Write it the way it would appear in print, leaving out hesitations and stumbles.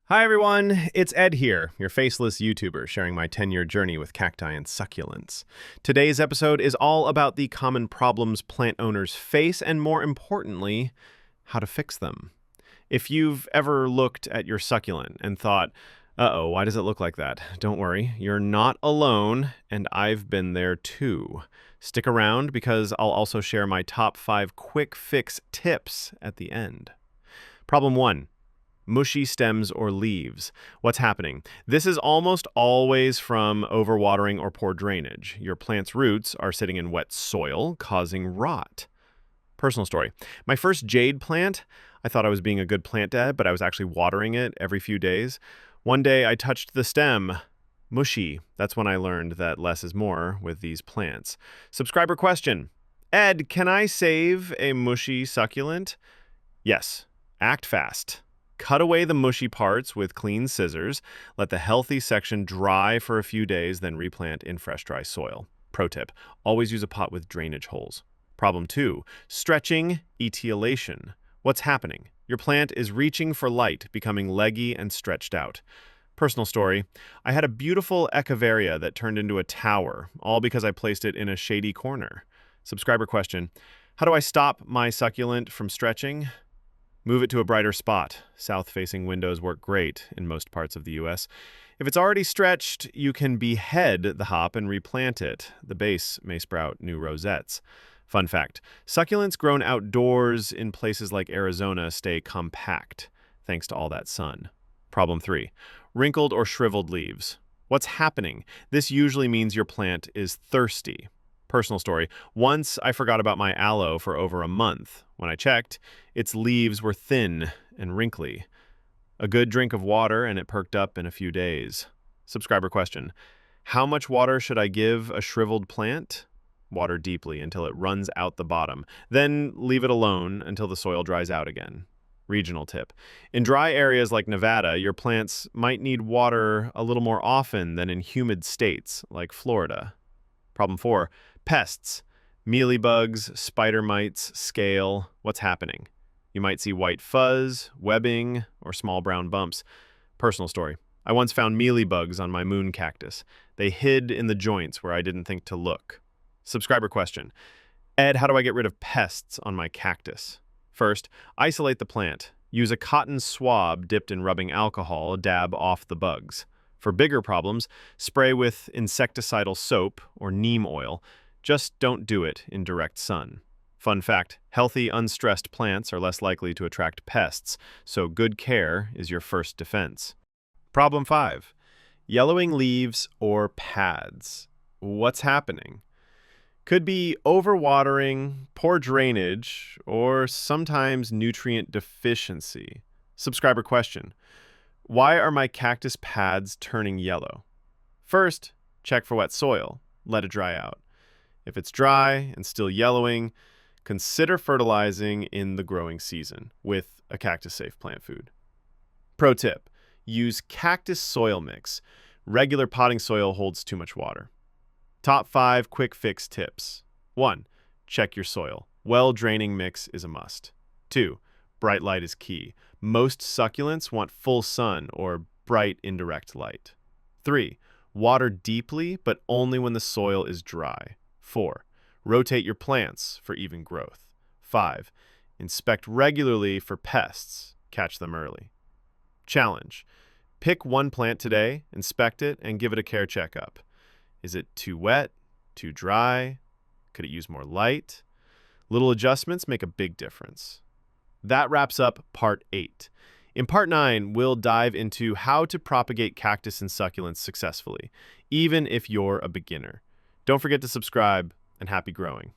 Hi everyone, it's Ed here, your faceless YouTuber sharing my 10-year journey with cacti and succulents. Today's episode is all about the common problems plant owners face and, more importantly, how to fix them. If you've ever looked at your succulent and thought, uh-oh, why does it look like that? Don't worry, you're not alone, and I've been there too. Stick around because I'll also share my top 5 quick fix tips at the end. Problem 1. Mushy stems or leaves. What's happening? This is almost always from overwatering or poor drainage. Your plant's roots are sitting in wet soil, causing rot. Personal story. My first jade plant, I thought I was being a good plant dad, but I was actually watering it every few days. One day I touched the stem. Mushy. That's when I learned that less is more with these plants. Subscriber question. Ed, can I save a mushy succulent? Yes. Act fast. Cut away the mushy parts with clean scissors. Let the healthy section dry for a few days, then replant in fresh, dry soil. Pro tip, always use a pot with drainage holes. Problem 2, stretching, etiolation. What's happening? Your plant is reaching for light, becoming leggy and stretched out. Personal story, I had a beautiful echeveria that turned into a tower, all because I placed it in a shady corner. Subscriber question, how do I stop my succulent from stretching? Move it to a brighter spot. South-facing windows work great in most parts of the U.S. If it's already stretched, you can behead the hop and replant it. The base may sprout new rosettes. Fun fact, succulents grown outdoors in places like Arizona stay compact, thanks to all that sun. Problem 3, wrinkled or shriveled leaves. What's happening? This usually means your plant is thirsty. Personal story. Once I forgot about my aloe for over a month. When I checked, its leaves were thin and wrinkly. A good drink of water and it perked up in a few days. Subscriber question. How much water should I give a shriveled plant? Water deeply until it runs out the bottom. Then leave it alone until the soil dries out again. Regional tip. In dry areas like Nevada, your plants might need water a little more often than in humid states like Florida. Problem 4. Pests. Mealybugs, spider mites, scale. What's happening? You might see white fuzz, webbing, or small brown bumps. Personal story. I once found mealybugs on my moon cactus. They hid in the joints where I didn't think to look. Subscriber question. Ed, how do I get rid of pests on my cactus? First, isolate the plant. Use a cotton swab dipped in rubbing alcohol, dab off the bugs. For bigger problems, spray with insecticidal soap or neem oil. Just don't do it in direct sun. Fun fact, healthy, unstressed plants are less likely to attract pests, so good care is your first defense. Problem 5. Yellowing leaves or pads. What's happening? Could be overwatering, poor drainage, or sometimes nutrient deficiency. Subscriber question. Why are my cactus pads turning yellow? First, check for wet soil. Let it dry out. If it's dry and still yellowing, consider fertilizing in the growing season with a cactus-safe plant food. Pro tip, use cactus soil mix. Regular potting soil holds too much water. Top 5 quick fix tips. 1. Check your soil. Well-draining mix is a must. 2. Bright light is key. Most succulents want full sun or bright indirect light. 3. Water deeply, but only when the soil is dry. 4. Rotate your plants for even growth. 5. Inspect regularly for pests. Catch them early. Challenge. Pick one plant today, inspect it, and give it a care checkup. Is it too wet? Too dry? Could it use more light? Little adjustments make a big difference. That wraps up part 8. In part 9, we'll dive into how to propagate cactus and succulents successfully, even if you're a beginner. Don't forget to subscribe, and happy growing.